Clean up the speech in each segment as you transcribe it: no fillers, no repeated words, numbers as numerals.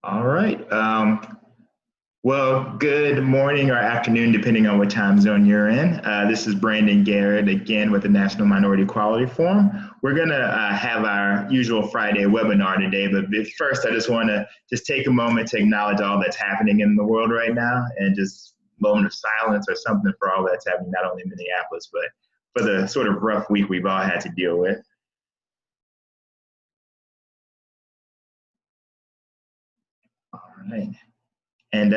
All right. Well, good morning or afternoon, depending on what time zone you're in. This is Brandon Garrett again with the National Minority Equality Forum. We're going to have our usual Friday webinar today, but first I just want to take a moment to acknowledge all that's happening in the world right now and just a moment of silence or something for all that's happening, not only in Minneapolis, but for the sort of rough week we've all had to deal with. All right. And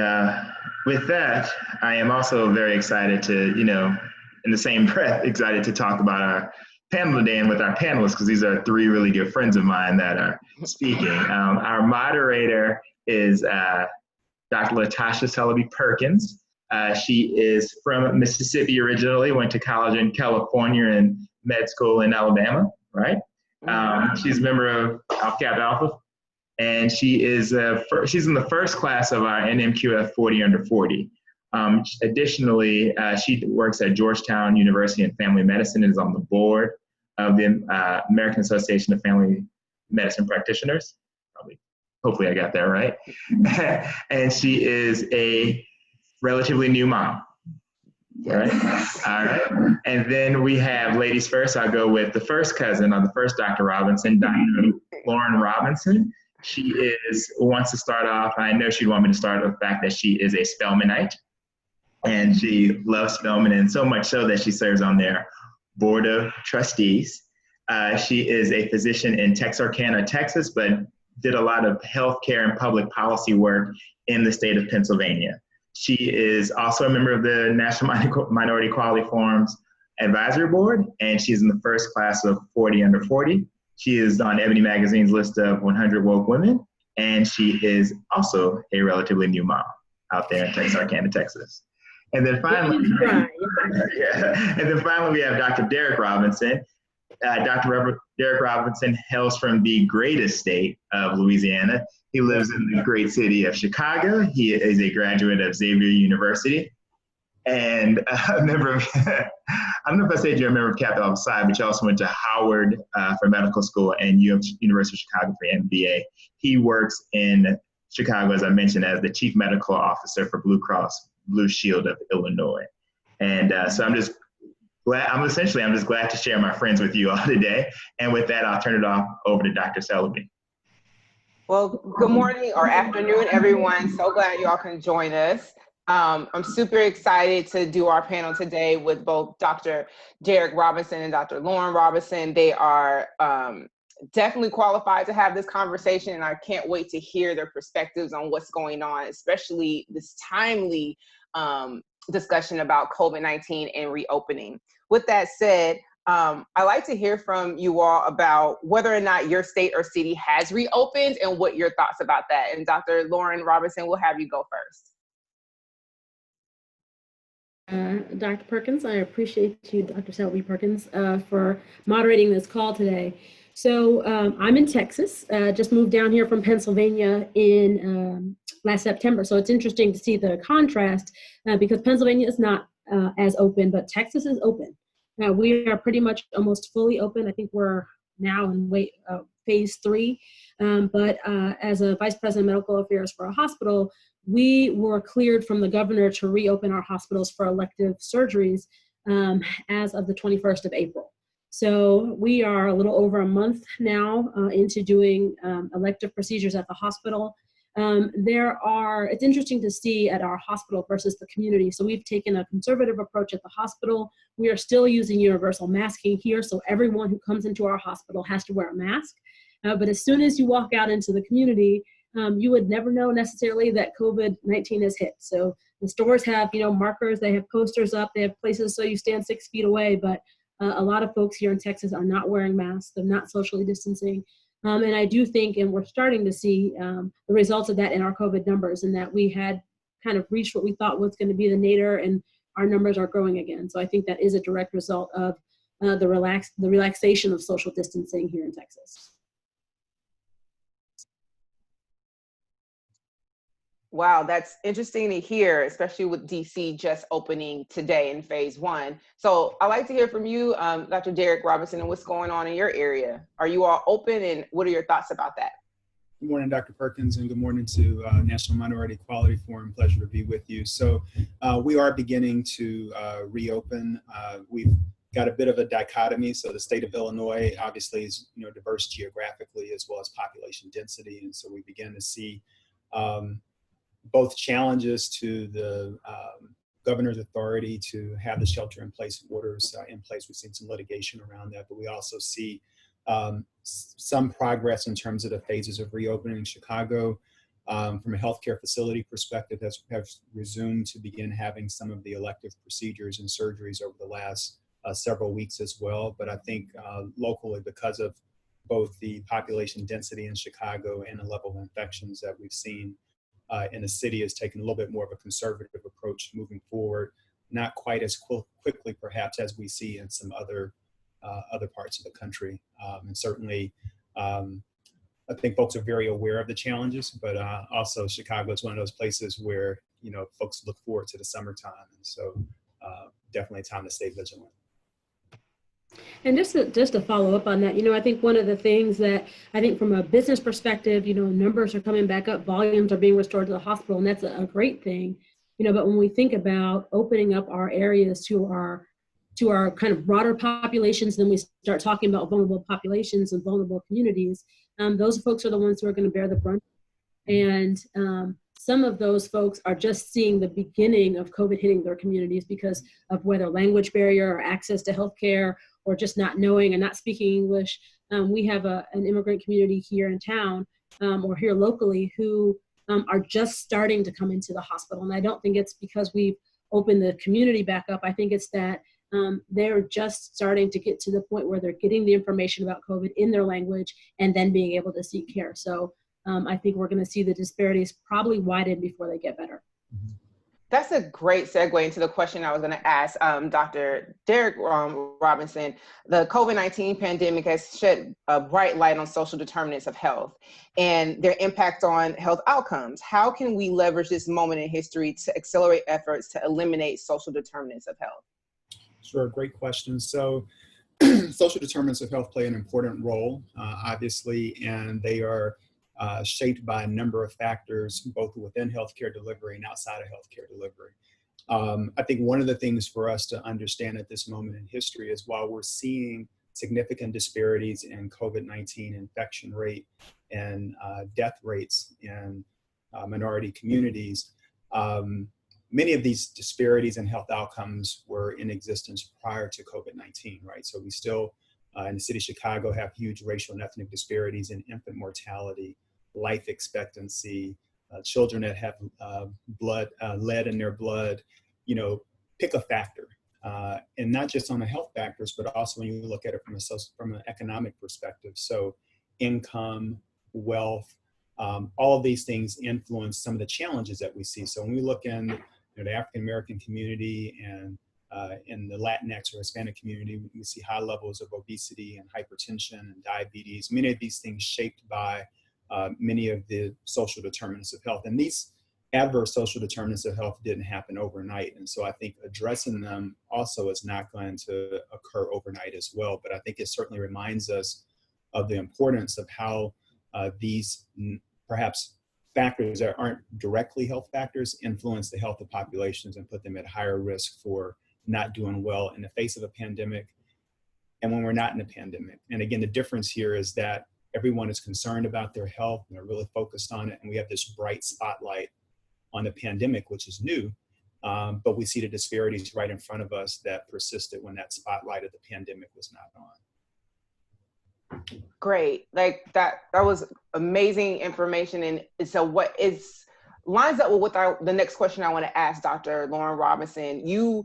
with that, I am also very excited to, in the same breath, excited to talk about our panel today and with our panelists, because these are three really good friends of mine that are speaking. Our moderator is Dr. LaTasha Seliby Perkins. She is from Mississippi originally, went to college in California and med school in Alabama, right? She's a member of FAAP Alpha. And she is she's in the first class of our NMQF 40 under 40. Additionally, she works at Georgetown University in Family Medicine and is on the board of the American Association of Family Medicine Practitioners. Hopefully I got that right. And she is a relatively new mom. Right? All right. And then we have ladies first. I'll go with the first cousin or the first Dr. Robinson, Dr. Loren Robinson. She wants to start off, I know she'd want me to start with the fact that she is a Spelmanite, and she loves Spelman, and so much so that she serves on their board of trustees. She is a physician in Texarkana, Texas, but did a lot of healthcare and public policy work in the state of Pennsylvania. She is also a member of the National Minority Equality Forum's advisory board, and she's in the first class of 40 under 40. She is on Ebony Magazine's list of 100 woke women, and she is also a relatively new mom out there in Texarkana, Texas. And then finally, we have Dr. Derek Robinson. Dr. Derek Robinson hails from the greatest state of Louisiana. He lives in the great city of Chicago. He is a graduate of Xavier University and a member of, I don't know if I said you're a member of Kappa Alpha Psi, but you also went to Howard for medical school and University of Chicago for MBA. He works in Chicago, as I mentioned, as the chief medical officer for Blue Cross Blue Shield of Illinois. And so I'm just glad to share my friends with you all today. And with that, I'll turn it over to Dr. Seliby. Well, good morning or afternoon, everyone. So glad you all can join us. I'm super excited to do our panel today with both Dr. Derek Robinson and Dr. Loren Robinson. They are definitely qualified to have this conversation, and I can't wait to hear their perspectives on what's going on, especially this timely discussion about COVID-19 and reopening. With that said, I'd like to hear from you all about whether or not your state or city has reopened and what your thoughts about that. And Dr. Loren Robinson, we'll have you go first. Dr. Perkins, I appreciate you, Dr. Seliby Perkins, for moderating this call today. So I'm in Texas, just moved down here from Pennsylvania in last September. So it's interesting to see the contrast because Pennsylvania is not as open, but Texas is open. Now we are pretty much almost fully open. I think we're now in phase 3. But as a vice president of medical affairs for a hospital, we were cleared from the governor to reopen our hospitals for elective surgeries as of the 21st of April. So we are a little over a month now into doing elective procedures at the hospital. It's interesting to see at our hospital versus the community. So we've taken a conservative approach at the hospital. We are still using universal masking here. So everyone who comes into our hospital has to wear a mask. But as soon as you walk out into the community, you would never know necessarily that COVID-19 has hit. So the stores have, markers, they have posters up, they have places so you stand 6 feet away, but a lot of folks here in Texas are not wearing masks, they're not socially distancing. And I do think, and we're starting to see the results of that in our COVID numbers, and that we had kind of reached what we thought was going to be the nadir, and our numbers are growing again. So I think that is a direct result of the relaxation of social distancing here in Texas. Wow, that's interesting to hear, especially with DC just opening today in phase 1. So I'd like to hear from you, Dr. Derek Robinson, and what's going on in your area. Are you all open, and what are your thoughts about that? Good morning, Dr. Perkins, and good morning to National Minority Equality Forum. Pleasure to be with you. So we are beginning to reopen. We've got a bit of a dichotomy. So the state of Illinois obviously is diverse geographically as well as population density. And so we begin to see both challenges to the governor's authority to have the shelter-in-place orders in place. We've seen some litigation around that, but we also see some progress in terms of the phases of reopening. Chicago, from a healthcare facility perspective, has resumed to begin having some of the elective procedures and surgeries over the last several weeks as well. But I think locally, because of both the population density in Chicago and the level of infections that we've seen in the city, is taking a little bit more of a conservative approach moving forward, not quite as quickly perhaps as we see in some other parts of the country. And certainly, I think folks are very aware of the challenges, but also Chicago is one of those places where, folks look forward to the summertime. And so definitely time to stay vigilant. And just to follow up on that, I think one of the things that I think from a business perspective, numbers are coming back up, volumes are being restored to the hospital, and that's a great thing. But when we think about opening up our areas to our kind of broader populations, then we start talking about vulnerable populations and vulnerable communities. Those folks are the ones who are going to bear the brunt. And some of those folks are just seeing the beginning of COVID hitting their communities because of whether language barrier or access to healthcare or just not knowing and not speaking English. We have an immigrant community here in town or here locally who are just starting to come into the hospital. And I don't think it's because we've opened the community back up. I think it's that they're just starting to get to the point where they're getting the information about COVID in their language and then being able to seek care. So I think we're going to see the disparities probably widen before they get better. That's a great segue into the question I was going to ask Dr. Derek Robinson. The COVID-19 pandemic has shed a bright light on social determinants of health and their impact on health outcomes. How can we leverage this moment in history to accelerate efforts to eliminate social determinants of health? Sure, great question. So social determinants of health play an important role, obviously, and they are shaped by a number of factors, both within healthcare delivery and outside of healthcare delivery. I think one of the things for us to understand at this moment in history is while we're seeing significant disparities in COVID-19 infection rate and death rates in minority communities, many of these disparities in health outcomes were in existence prior to COVID-19, right? So we still, in the city of Chicago, have huge racial and ethnic disparities in infant mortality, life expectancy, children that have lead in their blood, pick a factor. And not just on the health factors, but also when you look at it from an economic perspective. So income, wealth, all of these things influence some of the challenges that we see. So when we look in the African-American community and in the Latinx or Hispanic community, we see high levels of obesity and hypertension and diabetes, many of these things shaped by many of the social determinants of health. And these adverse social determinants of health didn't happen overnight. And so I think addressing them also is not going to occur overnight as well. But I think it certainly reminds us of the importance of how these perhaps factors that aren't directly health factors influence the health of populations and put them at higher risk for not doing well in the face of a pandemic and when we're not in a pandemic. And again, the difference here is that everyone is concerned about their health and they're really focused on it. And we have this bright spotlight on the pandemic, which is new, but we see the disparities right in front of us that persisted when that spotlight of the pandemic was not on. Great, like that was amazing information. And so what is lines up with what the next question I want to ask Dr. Loren Robinson. You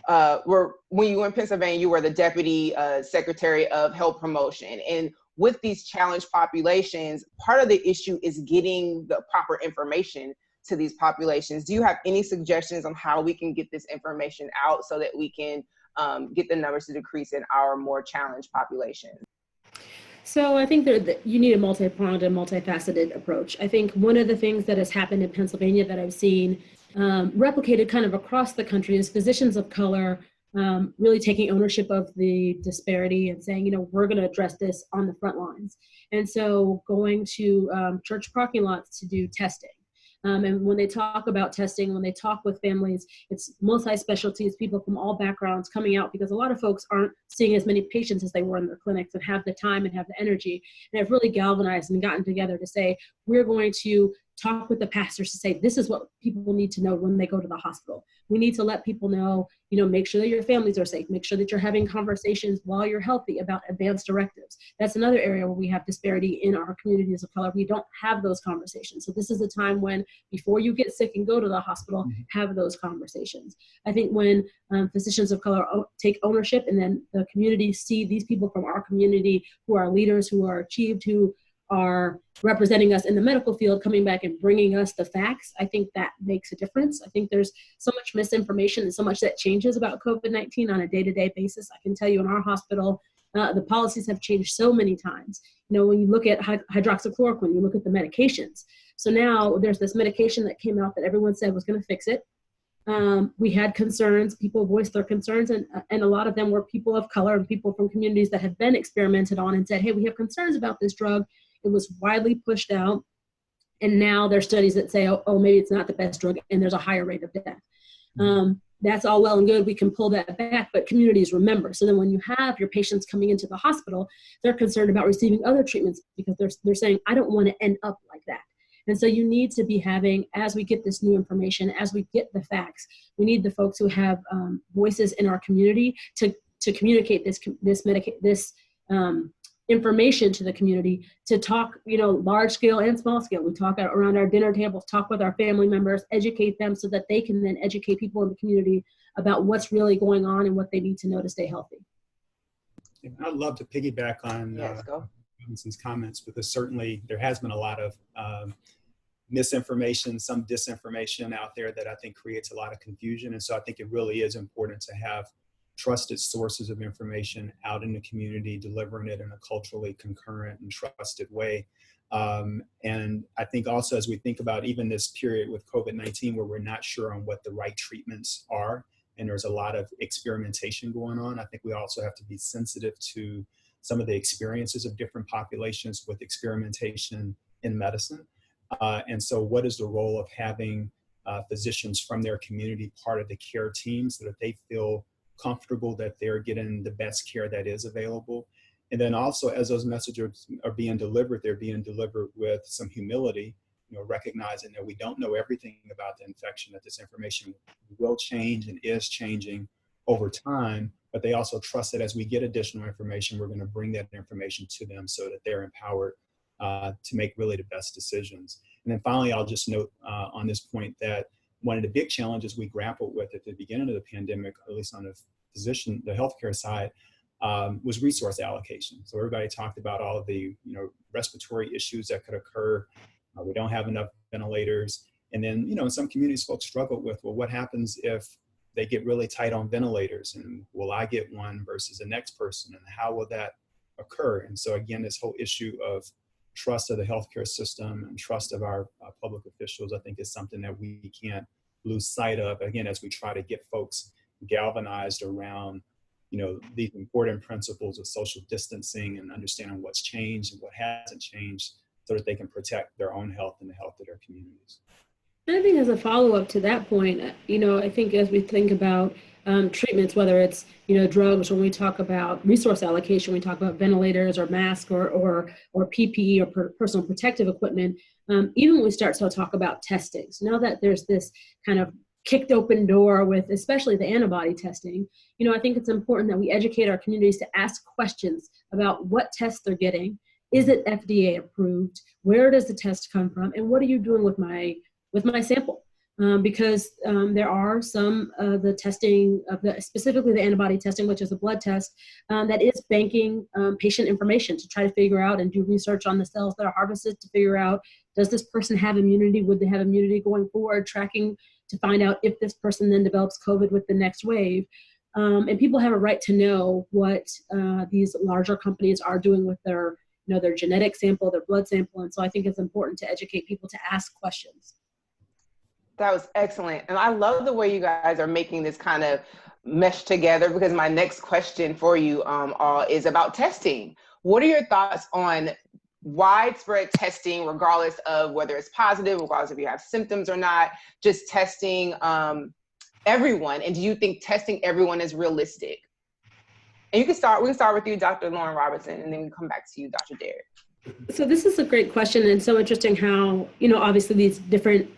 when you were in Pennsylvania, you were the Deputy Secretary of Health Promotion. And with these challenged populations, part of the issue is getting the proper information to these populations. Do you have any suggestions on how we can get this information out so that we can get the numbers to decrease in our more challenged populations? So I think you need a multi-pronged and multifaceted approach. I think one of the things that has happened in Pennsylvania that I've seen replicated kind of across the country is physicians of color really taking ownership of the disparity and saying, you know, we're going to address this on the front lines. And so going to church parking lots to do testing. And when they talk about testing, when they talk with families, it's multi-specialties, people from all backgrounds coming out, because a lot of folks aren't seeing as many patients as they were in their clinics and have the time and have the energy. And have really galvanized and gotten together to say, we're going to talk with the pastors to say, this is what people need to know when they go to the hospital. We need to let people know, you know, make sure that your families are safe, make sure that you're having conversations while you're healthy about advanced directives. That's another area where we have disparity in our communities of color. We don't have those conversations. So this is a time when, before you get sick and go to the hospital, have those conversations. I think when physicians of color take ownership, and then the community see these people from our community who are leaders, who are achieved, who are representing us in the medical field, coming back and bringing us the facts, I think that makes a difference. I think there's so much misinformation and so much that changes about COVID-19 on a day-to-day basis. I can tell you in our hospital, the policies have changed so many times. You know, when you look at hydroxychloroquine, you look at the medications. So now there's this medication that came out that everyone said was going to fix it. We had concerns, people voiced their concerns, and a lot of them were people of color and people from communities that have been experimented on and said, hey, we have concerns about this drug. It was widely pushed out, and now there's studies that say, oh, maybe it's not the best drug, and there's a higher rate of death. That's all well and good. We can pull that back, but communities remember. So then when you have your patients coming into the hospital, they're concerned about receiving other treatments because they're saying, I don't want to end up like that. And so you need to be having, as we get this new information, as we get the facts, we need the folks who have voices in our community to communicate this information to the community, to talk, you know, large scale and small scale. We talk around our dinner tables, talk with our family members, educate them so that they can then educate people in the community about what's really going on and what they need to know to stay healthy. I'd love to piggyback on Robinson's comments, because certainly there has been a lot of misinformation, some disinformation out there that I think creates a lot of confusion. And so I think it really is important to have trusted sources of information out in the community, delivering it in a culturally concurrent and trusted way. And I think also, as we think about even this period with COVID-19, where we're not sure on what the right treatments are, and there's a lot of experimentation going on, I think we also have to be sensitive to some of the experiences of different populations with experimentation in medicine. And so what is the role of having physicians from their community part of the care team, so that they feel comfortable that they're getting the best care that is available? And then also, as those messages are being delivered, they're being delivered with some humility, you know, recognizing that we don't know everything about the infection, that this information will change and is changing over time, but they also trust that as we get additional information, we're going to bring that information to them so that they're empowered to make really the best decisions. And then finally, I'll just note on this point that one of the big challenges we grappled with at the beginning of the pandemic, at least on the healthcare side, was resource allocation. So everybody talked about all of the, you know, respiratory issues that could occur. We don't have enough ventilators. And then, you know, in some communities, folks struggle with, well, what happens if they get really tight on ventilators, and will I get one versus the next person, and how will that occur? And so again, this whole issue of trust of the healthcare system and trust of our public officials, I think, is something that we can't lose sight of, again, as we try to get folks galvanized around, you know, these important principles of social distancing and understanding what's changed and what hasn't changed, so that they can protect their own health and the health of their communities. And I think as a follow-up to that point, you know, I think as we think about treatments, whether it's, you know, drugs, when we talk about resource allocation, we talk about ventilators or masks or PPE or personal protective equipment, even when we start to talk about testing. So now that there's this kind of kicked open door with especially the antibody testing, you know, I think it's important that we educate our communities to ask questions about what tests they're getting. Is it FDA approved? Where does the test come from? And what are you doing with my sample? Because there are some of the testing, specifically the antibody testing, which is a blood test, that is banking patient information to try to figure out and do research on the cells that are harvested to figure out, does this person have immunity? Would they have immunity going forward? Tracking to find out if this person then develops COVID with the next wave. And people have a right to know what these larger companies are doing with their, you know, their genetic sample, their blood sample. And so I think it's important to educate people to ask questions. That was excellent. And I love the way you guys are making this kind of mesh together, because my next question for you all is about testing. What are your thoughts on widespread testing, regardless of whether it's positive, regardless if you have symptoms or not, just testing everyone? And do you think testing everyone is realistic? And we can start with you, Dr. Loren Robinson, and then we come back to you, Dr. Derek. So this is a great question, and so interesting how, obviously these different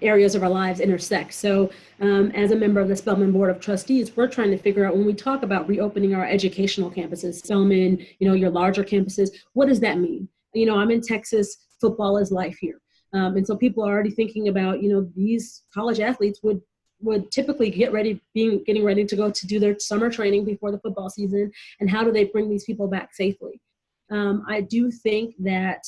areas of our lives intersect. So as a member of the Spelman Board of Trustees, we're trying to figure out, when we talk about reopening our educational campuses, Spelman, your larger campuses, what does that mean? I'm in Texas, football is life here. And so people are already thinking about, these college athletes would typically getting ready to go to do their summer training before the football season, and how do they bring these people back safely? I do think that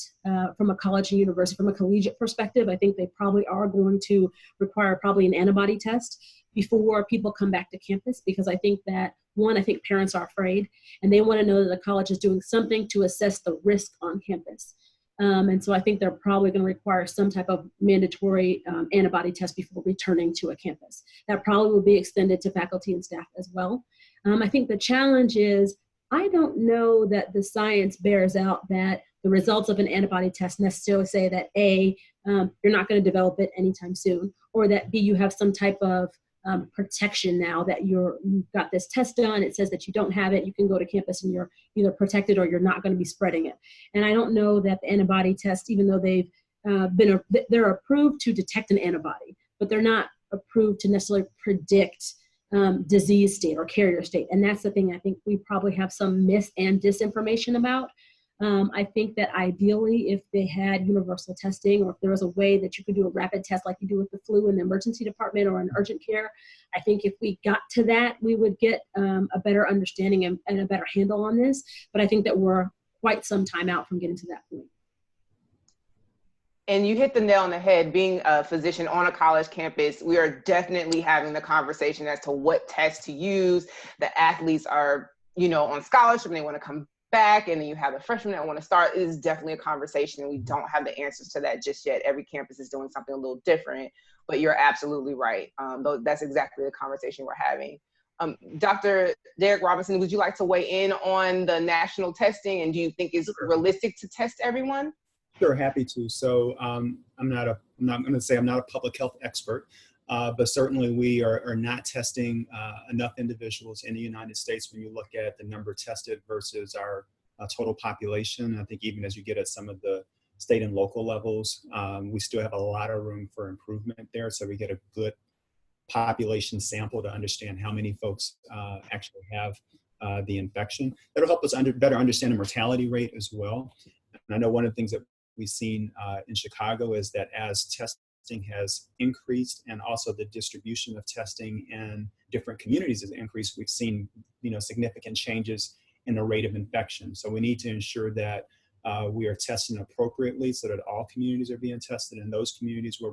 from a college and university, from a collegiate perspective, I think they probably are going to require probably an antibody test before people come back to campus, because I think that, one, I think parents are afraid and they want to know that the college is doing something to assess the risk on campus. And so I think they're probably going to require some type of mandatory antibody test before returning to a campus. That probably will be extended to faculty and staff as well. I think the challenge is, I don't know that the science bears out that the results of an antibody test necessarily say that A, you're not going to develop it anytime soon, or that B, you have some type of protection now that you've got this test done. It says that you don't have it. You can go to campus and you're either protected or you're not going to be spreading it. And I don't know that the antibody test, even though they're approved to detect an antibody, but they're not approved to necessarily predict disease state or carrier state. And that's the thing I think we probably have some mis and disinformation about. I think that ideally, if they had universal testing, or if there was a way that you could do a rapid test like you do with the flu in the emergency department or in urgent care, I think if we got to that, we would get a better understanding and a better handle on this. But I think that we're quite some time out from getting to that point. And you hit the nail on the head. Being a physician on a college campus, we are definitely having the conversation as to what tests to use. The athletes are, on scholarship and they want to come back, and then you have the freshmen that want to start. It is definitely a conversation, and we don't have the answers to that just yet. Every campus is doing something a little different, but you're absolutely right. That's exactly the conversation we're having. Dr. Derek Robinson, would you like to weigh in on the national testing, and do you think it's realistic to test everyone? Sure, happy to. So I'm not going to say I'm not a public health expert, but certainly we are not testing enough individuals in the United States when you look at the number tested versus our total population. I think even as you get at some of the state and local levels, we still have a lot of room for improvement there. So we get a good population sample to understand how many folks actually have the infection. That'll help us better understand the mortality rate as well. And I know one of the things that we've seen in Chicago is that as testing has increased, and also the distribution of testing in different communities has increased, we've seen significant changes in the rate of infection. So we need to ensure that we are testing appropriately so that all communities are being tested. In those communities where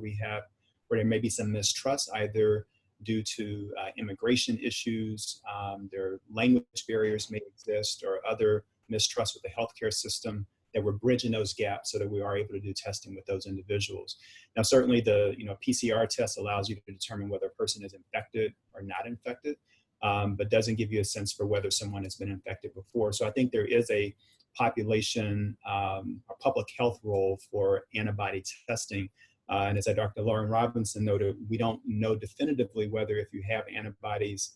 there may be some mistrust, either due to immigration issues, their language barriers may exist, or other mistrust with the healthcare system, that we're bridging those gaps so that we are able to do testing with those individuals. Now, certainly the PCR test allows you to determine whether a person is infected or not infected, but doesn't give you a sense for whether someone has been infected before. So I think there is a population or public health role for antibody testing. And as Dr. Loren Robinson noted, we don't know definitively whether if you have antibodies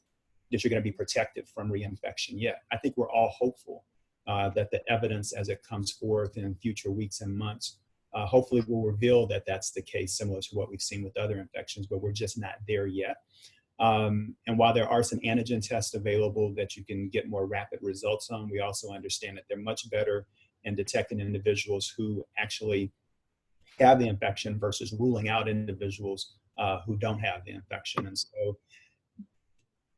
that you're going to be protected from reinfection yet. I think we're all hopeful that the evidence as it comes forth in future weeks and months hopefully will reveal that that's the case, similar to what we've seen with other infections, but we're just not there yet. And while there are some antigen tests available that you can get more rapid results on, we also understand that they're much better in detecting individuals who actually have the infection versus ruling out individuals who don't have the infection. And so,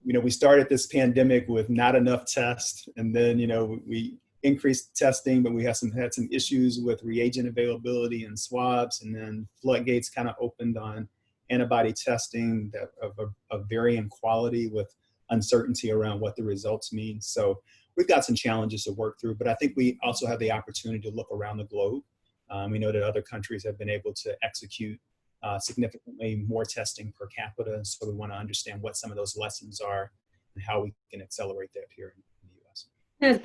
we started this pandemic with not enough tests, and then, we increased testing, but we had some issues with reagent availability and swabs, and then floodgates kind of opened on antibody testing of varying quality with uncertainty around what the results mean. So we've got some challenges to work through, but I think we also have the opportunity to look around the globe. We know that other countries have been able to execute significantly more testing per capita. And so we want to understand what some of those lessons are and how we can accelerate that here in the US.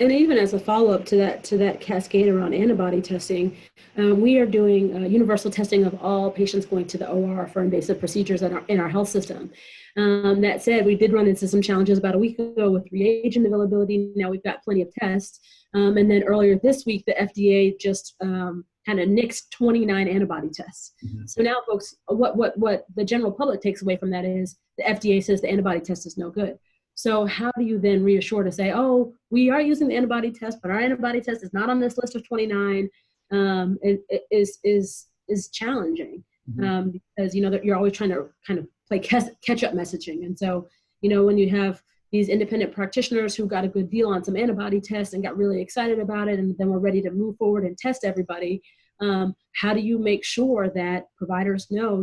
And even as a follow-up to that cascade around antibody testing, we are doing universal testing of all patients going to the OR for invasive procedures in our health system. That said, we did run into some challenges about a week ago with reagent availability. Now we've got plenty of tests. And then earlier this week, the FDA just kind of nixed 29 antibody tests. Mm-hmm. So now, folks, what the general public takes away from that is the FDA says the antibody test is no good. So how do you then reassure to say, oh, we are using the antibody test, but our antibody test is not on this list of 29? It is challenging. Mm-hmm. Because that you're always trying to kind of play catch-up messaging. And so, when you have these independent practitioners who got a good deal on some antibody tests and got really excited about it, and then we're ready to move forward and test everybody, how do you make sure that providers know,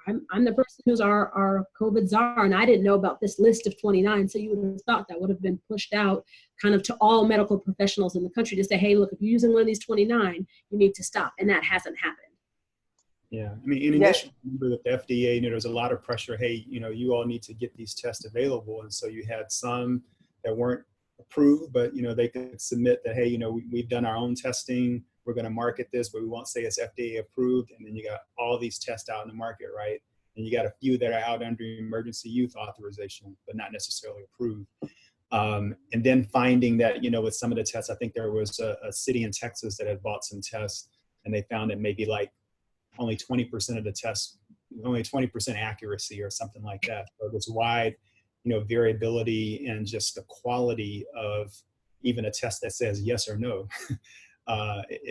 I'm the person who's our COVID czar, and I didn't know about this list of 29. So you would have thought that would have been pushed out kind of to all medical professionals in the country to say, hey, look, if you're using one of these 29, you need to stop. And that hasn't happened. Yeah, I mean, initially, remember that the FDA, there was a lot of pressure. Hey, you all need to get these tests available, and so you had some that weren't approved, but they could submit that, hey, we've done our own testing. We're going to market this, but we won't say it's FDA approved. And then you got all these tests out in the market, right? And you got a few that are out under emergency use authorization, but not necessarily approved. And then finding that, with some of the tests, I think there was a city in Texas that had bought some tests, and they found that maybe like only 20% of the tests, only 20% accuracy or something like that. So there's wide, variability in just the quality of even a test that says yes or no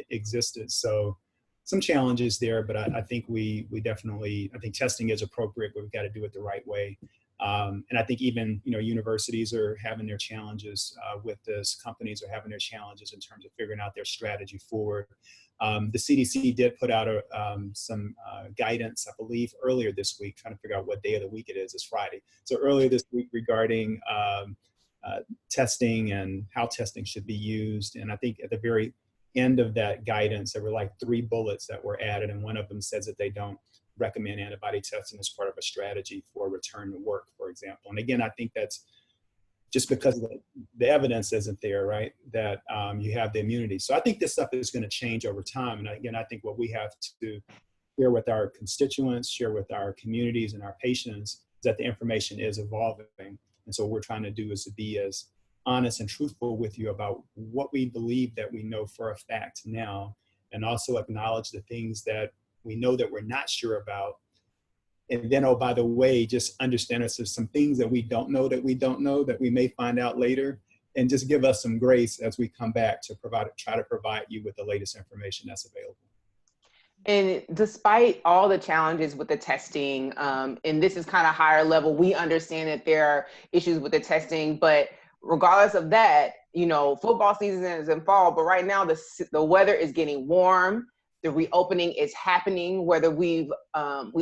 existed. So some challenges there, but I think we definitely, I think testing is appropriate, but we've got to do it the right way. And I think even, universities are having their challenges with this. Companies are having their challenges in terms of figuring out their strategy forward. The CDC did put out some guidance, I believe, earlier this week, trying to figure out what day of the week it is. It's Friday. So earlier this week regarding testing and how testing should be used. And I think at the very end of that guidance, there were like 3 bullets that were added, and one of them says that they don't recommend antibody testing as part of a strategy for return to work, for example. And again, I think that's just because the evidence isn't there, right, that you have the immunity. So I think this stuff is going to change over time. And again, I think what we have to share with our constituents, share with our communities and our patients is that the information is evolving. And so what we're trying to do is to be as honest and truthful with you about what we believe that we know for a fact now, and also acknowledge the things that we know that we're not sure about. And then, oh, by the way, just understand there's some things that we don't know that we may find out later, and just give us some grace as we come back to try to provide you with the latest information that's available. And despite all the challenges with the testing, and this is kind of higher level, we understand that there are issues with the testing, but regardless of that, football season is in fall, but right now the weather is getting warm. The reopening is happening, whether we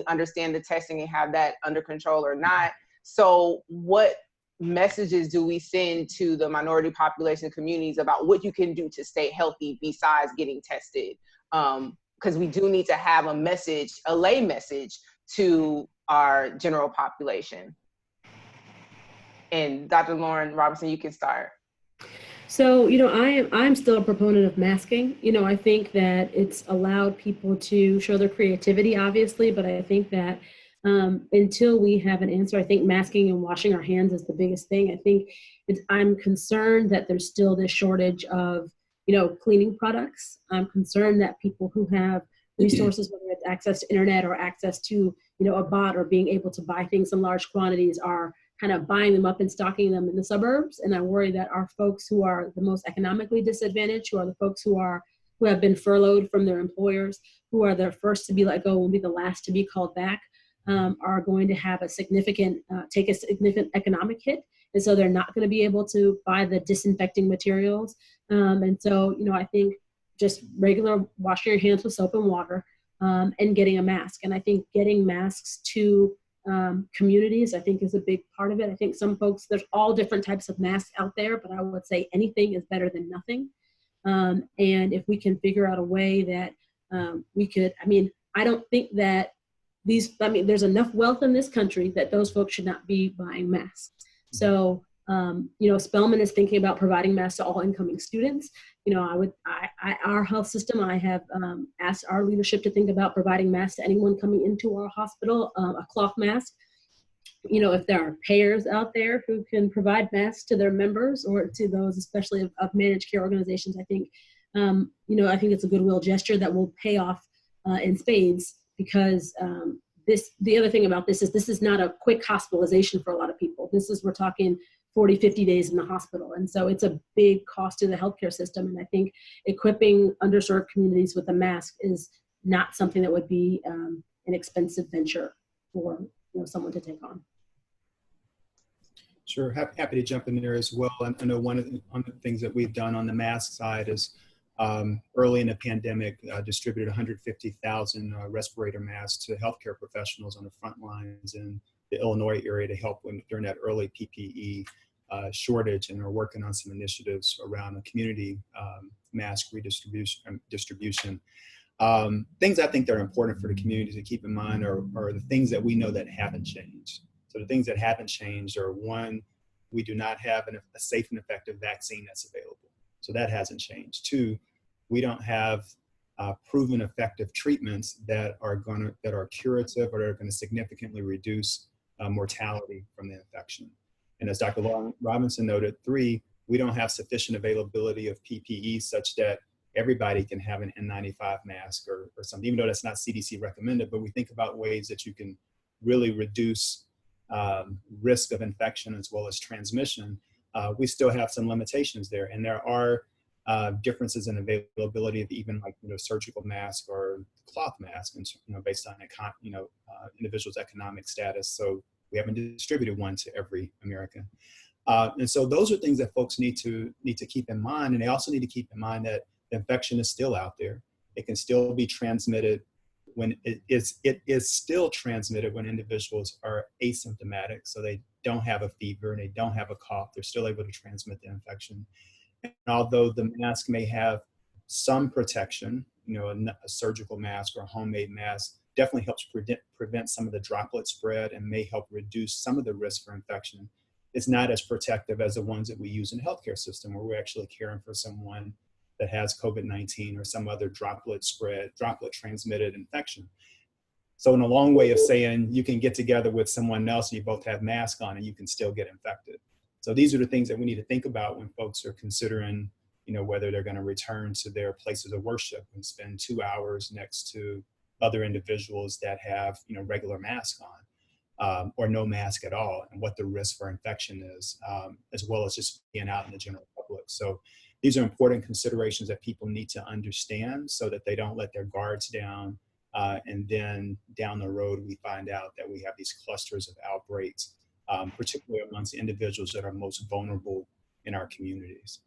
understand the testing and have that under control or not. So what messages do we send to the minority population communities about what you can do to stay healthy besides getting tested? Because we do need to have a lay message to our general population. And Dr. Loren Robinson, you can start. So, I'm still a proponent of masking. I think that it's allowed people to show their creativity, obviously, but I think that until we have an answer, I think masking and washing our hands is the biggest thing. I think I'm concerned that there's still this shortage of, cleaning products. I'm concerned that people who have resources, whether it's access to internet or access to, a bot or being able to buy things in large quantities, are kind of buying them up and stocking them in the suburbs. And I worry that our folks who are the most economically disadvantaged, who are the folks who have been furloughed from their employers, who are the first to be let go and be the last to be called back, are going to have take a significant economic hit. And so they're not going to be able to buy the disinfecting materials. And so, I think just regular washing your hands with soap and water, and getting a mask. And I think getting masks to communities, I think, is a big part of it. I think some folks, there's all different types of masks out there, but I would say anything is better than nothing. And if we can figure out a way that we could, I don't think that there's enough wealth in this country that those folks should not be buying masks. So, Spelman is thinking about providing masks to all incoming students. Our health system, I have asked our leadership to think about providing masks to anyone coming into our hospital, a cloth mask. If there are payers out there who can provide masks to their members or to those, especially of managed care organizations, I think it's a goodwill gesture that will pay off in spades, because the other thing about this is not a quick hospitalization for a lot of people. We're talking 40, 50 days in the hospital. And so it's a big cost to the healthcare system. And I think equipping underserved communities with a mask is not something that would be an expensive venture for someone to take on. Sure, happy to jump in there as well. I know one of the things that we've done on the mask side is early in the pandemic, distributed 150,000 respirator masks to healthcare professionals on the front lines in the Illinois area to help during that early PPE shortage, and are working on some initiatives around a community mask distribution. Things I think that are important for the community to keep in mind are the things that we know that haven't changed. So the things that haven't changed are, one, we do not have a safe and effective vaccine that's available. So that hasn't changed. Two, we don't have proven effective treatments that are curative or that are going to significantly reduce mortality from the infection. And as Dr. Loren Robinson noted, three, we don't have sufficient availability of PPE such that everybody can have an N95 mask or something, even though that's not CDC recommended, but we think about ways that you can really reduce risk of infection as well as transmission. We still have some limitations there, and there are differences in availability of even surgical mask or cloth mask, and based on individuals' economic status. So we haven't distributed one to every American, and so those are things that folks need to keep in mind, and they also need to keep in mind that the infection is still out there. It can still be transmitted when it is still transmitted when individuals are asymptomatic, so they don't have a fever and they don't have a cough. They're still able to transmit the infection. And although the mask may have some protection, a surgical mask or a homemade mask definitely helps prevent some of the droplet spread and may help reduce some of the risk for infection. It's not as protective as the ones that we use in the healthcare system, where we're actually caring for someone that has COVID-19 or some other droplet transmitted infection. So in a long way of saying, you can get together with someone else and you both have masks on and you can still get infected. So these are the things that we need to think about when folks are considering, whether they're going to return to their places of worship and spend 2 hours next to other individuals that have, regular masks on, or no mask at all, and what the risk for infection is, as well as just being out in the general public. So these are important considerations that people need to understand so that they don't let their guards down. And then down the road, we find out that we have these clusters of outbreaks, particularly amongst individuals that are most vulnerable in our communities.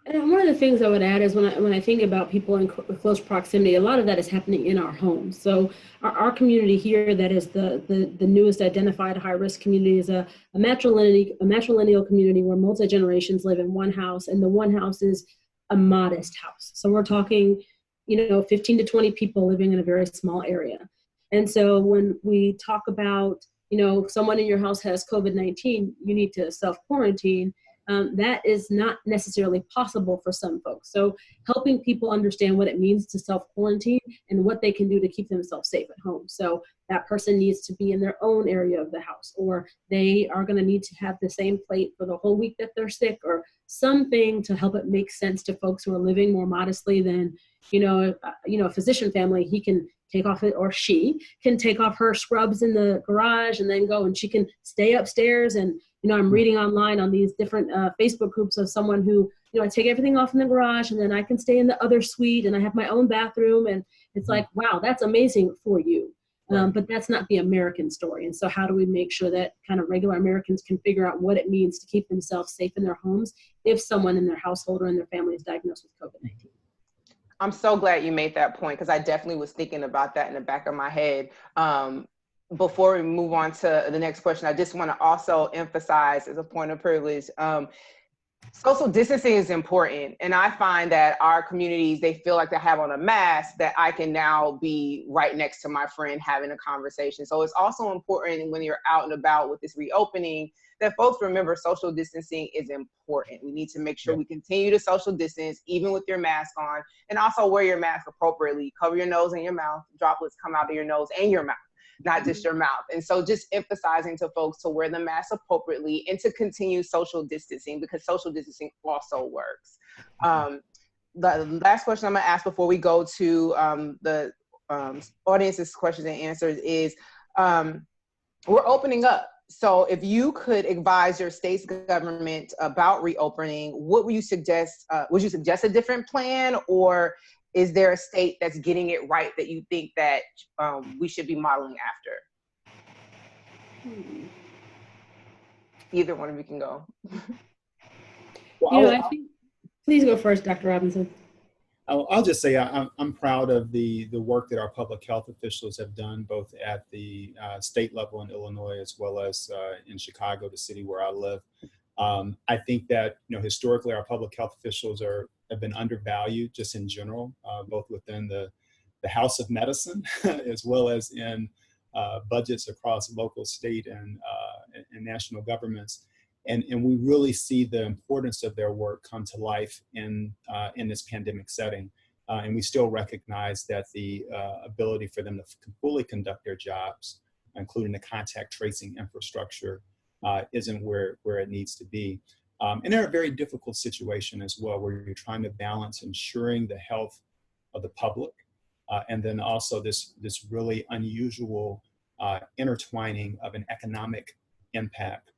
And one of the things I would add is when I think about people in close proximity, a lot of that is happening in our homes. So our community here, that is the newest identified high-risk community, is a matrilineal community where multi-generations live in one house, and the one house is a modest house. So we're talking, 15 to 20 people living in a very small area. And so when we talk about, someone in your house has COVID-19, you need to self-quarantine. That is not necessarily possible for some folks. So helping people understand what it means to self-quarantine and what they can do to keep themselves safe at home. So that person needs to be in their own area of the house, or they are going to need to have the same plate for the whole week that they're sick, or something to help it make sense to folks who are living more modestly than, a physician family. He can take off it, or she can take off her scrubs in the garage and then go, and she can stay upstairs. And I'm reading online on these different Facebook groups of someone who, I take everything off in the garage and then I can stay in the other suite and I have my own bathroom. And it's like, wow, that's amazing for you. But that's not the American story. And so how do we make sure that kind of regular Americans can figure out what it means to keep themselves safe in their homes if someone in their household or in their family is diagnosed with COVID-19? I'm so glad you made that point, because I definitely was thinking about that in the back of my head. Before we move on to the next question, I just want to also emphasize, as a point of privilege, Social distancing is important. And I find that our communities, they feel like they have on a mask that I can now be right next to my friend having a conversation. So it's also important when you're out and about with this reopening that folks remember social distancing is important. We need to make sure we continue to social distance, even with your mask on, and also wear your mask appropriately. Cover your nose and your mouth. Droplets come out of your nose and your mouth, not just your mouth. And so just emphasizing to folks to wear the mask appropriately and to continue social distancing, because social distancing also works. The last question I'm gonna ask before we go to the audience's questions and answers is, we're opening up. So if you could advise your state's government about reopening, what would you suggest? Would you suggest a different plan, or is there a state that's getting it right that you think that we should be modeling after? Either one of you can go. Well, I think, please go first, Dr. Robinson. I'll just say I'm proud of the work that our public health officials have done, both at the state level in Illinois as well as in Chicago, the city where I live. I think that historically our public health officials have been undervalued just in general, both within the House of Medicine as well as in budgets across local, state, and national governments. And we really see the importance of their work come to life in this pandemic setting. And we still recognize that the ability for them to fully conduct their jobs, including the contact tracing infrastructure, isn't where it needs to be. And they're in a very difficult situation as well, where you're trying to balance ensuring the health of the public, and then also this really unusual intertwining of an economic impact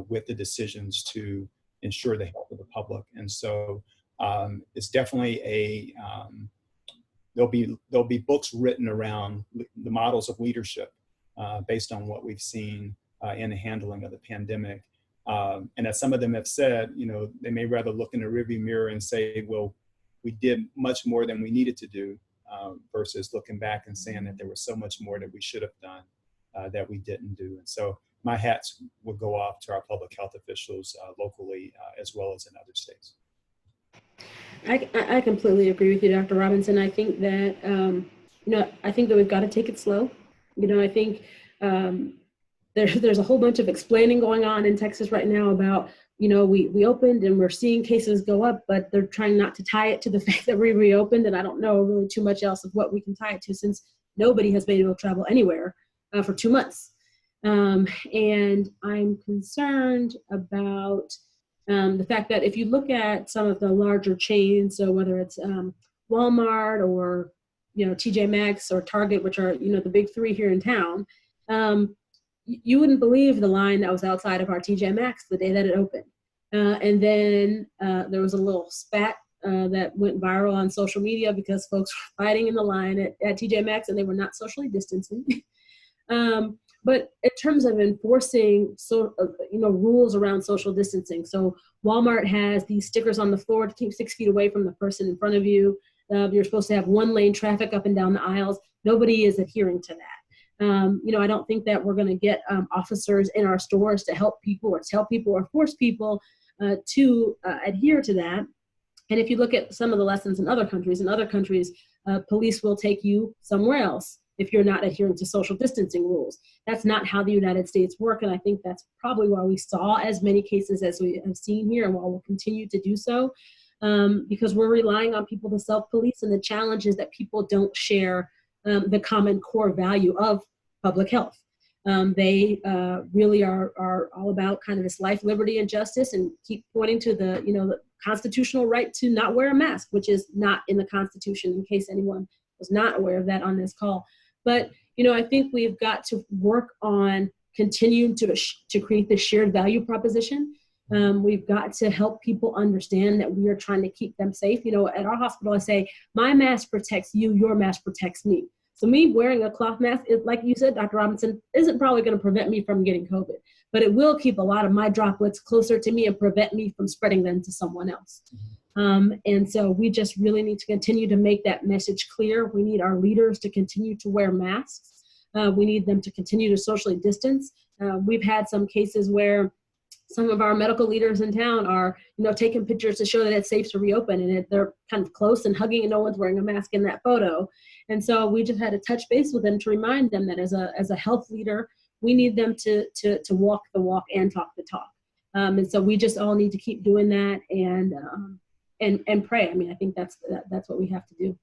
with the decisions to ensure the health of the public. And so it's definitely there'll be books written around the models of leadership based on what we've seen in the handling of the pandemic. And as some of them have said, they may rather look in the rearview mirror and say, well, we did much more than we needed to do, versus looking back and saying that there was so much more that we should have done that we didn't do. And so my hats would go off to our public health officials locally as well as in other states. I completely agree with you, Dr. Robinson. I think that, I think that we've got to take it slow. I think there's a whole bunch of explaining going on in Texas right now about, we opened and we're seeing cases go up, but they're trying not to tie it to the fact that we reopened. And I don't know really too much else of what we can tie it to, since nobody has been able to travel anywhere for 2 months. And I'm concerned about the fact that if you look at some of the larger chains, so whether it's Walmart or TJ Maxx or Target, which are the big three here in town, you wouldn't believe the line that was outside of our TJ Maxx the day that it opened. And then there was a little spat that went viral on social media because folks were fighting in the line at TJ Maxx and they were not socially distancing. But in terms of enforcing rules around social distancing, so Walmart has these stickers on the floor to keep 6 feet away from the person in front of you. You're supposed to have 1 lane traffic up and down the aisles. Nobody is adhering to that. I don't think that we're going to get officers in our stores to help people or tell people or force people to adhere to that. And if you look at some of the lessons in other countries, police will take you somewhere else if you're not adhering to social distancing rules. That's not how the United States work, and I think that's probably why we saw as many cases as we have seen here, and why we'll continue to do so, because we're relying on people to self-police, and the challenge is that people don't share the common core value of public health. They really are all about kind of this life, liberty, and justice, and keep pointing to the constitutional right to not wear a mask, which is not in the Constitution, in case anyone was not aware of that on this call. But, I think we've got to work on continuing to create this shared value proposition. We've got to help people understand that we are trying to keep them safe. At our hospital, I say, my mask protects you, your mask protects me. So me wearing a cloth mask, like you said, Dr. Robinson, isn't probably going to prevent me from getting COVID, but it will keep a lot of my droplets closer to me and prevent me from spreading them to someone else. And so we just really need to continue to make that message clear. We need our leaders to continue to wear masks. We need them to continue to socially distance. We've had some cases where Some of our medical leaders in town are, taking pictures to show that it's safe to reopen, and they're kind of close and hugging, and no one's wearing a mask in that photo. And so we just had to touch base with them to remind them that as a health leader, we need them to walk the walk and talk the talk. And so we just all need to keep doing that and pray. I mean, I think that's what we have to do.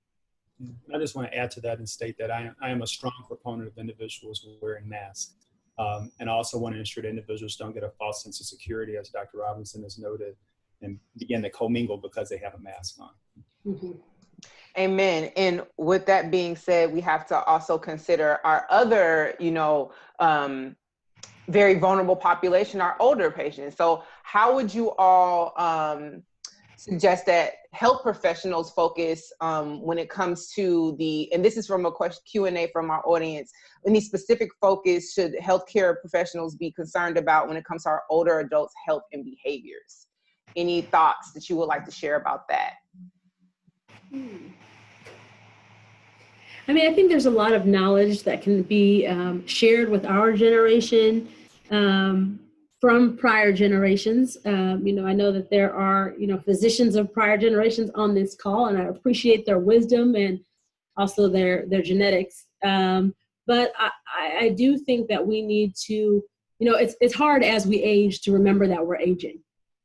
I just want to add to that and state that I am a strong proponent of individuals wearing masks. And I also want to ensure that individuals don't get a false sense of security, as Dr. Robinson has noted, and begin to commingle because they have a mask on. Mm-hmm. Amen. And with that being said, we have to also consider our other, very vulnerable population, our older patients. So how would you all suggest that health professionals focus when it comes to and this is from a Q&A from our audience, any specific focus should healthcare professionals be concerned about when it comes to our older adults' health and behaviors? Any thoughts that you would like to share about that? I mean, I think there's a lot of knowledge that can be shared with our generation from prior generations. I know that there are, physicians of prior generations on this call, and I appreciate their wisdom and also their genetics. But I do think that we need to, it's hard as we age to remember that we're aging.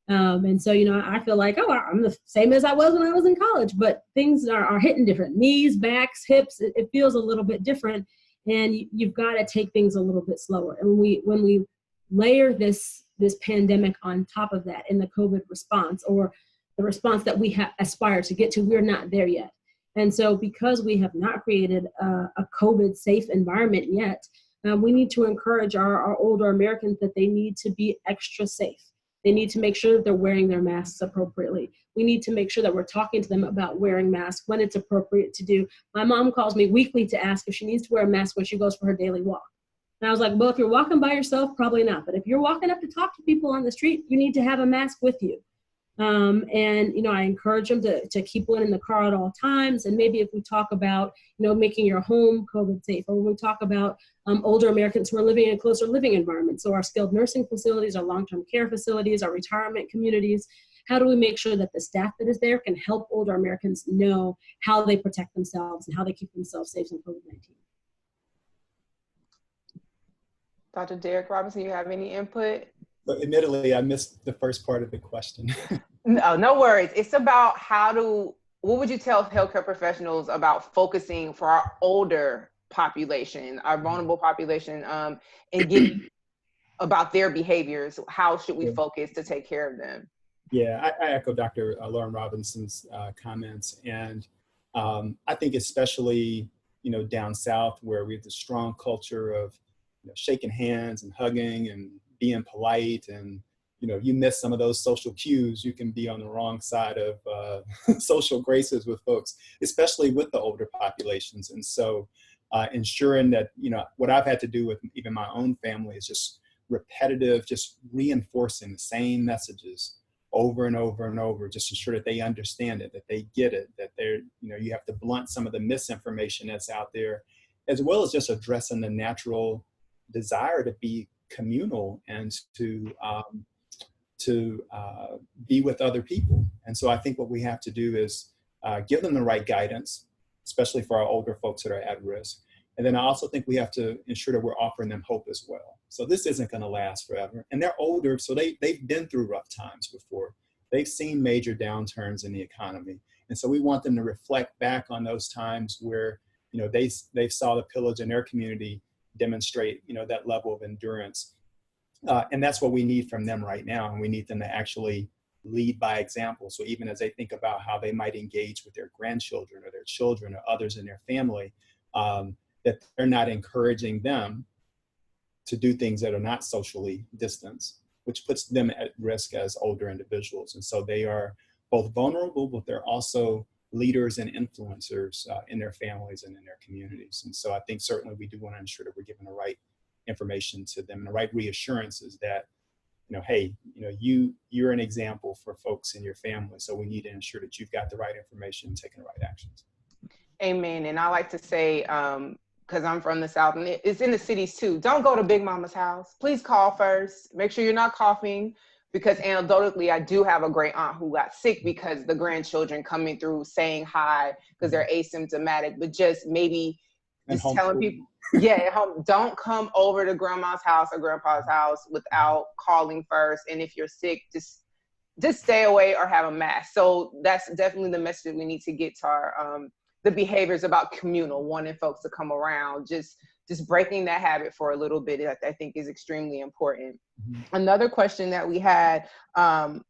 And so, I feel like, I'm the same as I was when I was in college, but things are hitting different. Knees, backs, hips, it feels a little bit different. And you've got to take things a little bit slower. And when we layer this pandemic on top of that in the COVID response, or the response that we aspire to get to, we're not there yet. And so because we have not created a COVID safe environment yet, we need to encourage our older Americans that they need to be extra safe. They need to make sure that they're wearing their masks appropriately. We need to make sure that we're talking to them about wearing masks when it's appropriate to do. My mom calls me weekly to ask if she needs to wear a mask when she goes for her daily walk. And I was like, well, if you're walking by yourself, probably not. But if you're walking up to talk to people on the street, you need to have a mask with you. And, I encourage them to keep one in the car at all times. And maybe if we talk about, making your home COVID safe, or when we talk about older Americans who are living in closer living environments. So our skilled nursing facilities, our long-term care facilities, our retirement communities, how do we make sure that the staff that is there can help older Americans know how they protect themselves and how they keep themselves safe from COVID-19? Dr. Derek Robinson, you have any input? But admittedly, I missed the first part of the question. No worries. It's about what would you tell healthcare professionals about focusing for our older population, our vulnerable population, and getting about their behaviors? How should we focus to take care of them? Yeah, I echo Dr. Loren Robinson's comments. And I think especially, down south where we have the strong culture of shaking hands and hugging and being polite, and you miss some of those social cues, you can be on the wrong side of social graces with folks, especially with the older populations. And so ensuring that, what I've had to do with even my own family is just repetitive, just reinforcing the same messages over and over and over, just ensure that they understand it, that they get it, that they're, you have to blunt some of the misinformation that's out there, as well as just addressing the natural desire to be communal and to be with other people. And so I think what we have to do is give them the right guidance, especially for our older folks that are at risk. And then I also think we have to ensure that we're offering them hope as well. So this isn't going to last forever. And they're older, so they've been through rough times before. They've seen major downturns in the economy. And so we want them to reflect back on those times where, they saw the pillage in their community demonstrate, that level of endurance. And that's what we need from them right now. And we need them to actually lead by example. So even as they think about how they might engage with their grandchildren or their children or others in their family, that they're not encouraging them to do things that are not socially distanced, which puts them at risk as older individuals. And so they are both vulnerable, but they're also leaders and influencers in their families and in their communities. And so I think certainly we do want to ensure that we're giving the right information to them and the right reassurances that, hey, you're an example for folks in your family. So we need to ensure that you've got the right information and taking the right actions. Amen. And I like to say, because I'm from the South and it's in the cities too, don't go to Big Mama's house. Please call first. Make sure you're not coughing. because anecdotally, I do have a great aunt who got sick because the grandchildren coming through saying hi because they're asymptomatic, but just maybe just telling people, yeah, at home, don't come over to grandma's house or grandpa's house without calling first. And if you're sick, just stay away or have a mask. So that's definitely the message we need to get to our the behaviors about communal, wanting folks to come around, just breaking that habit for a little bit, I think is extremely important. Another question that we had, after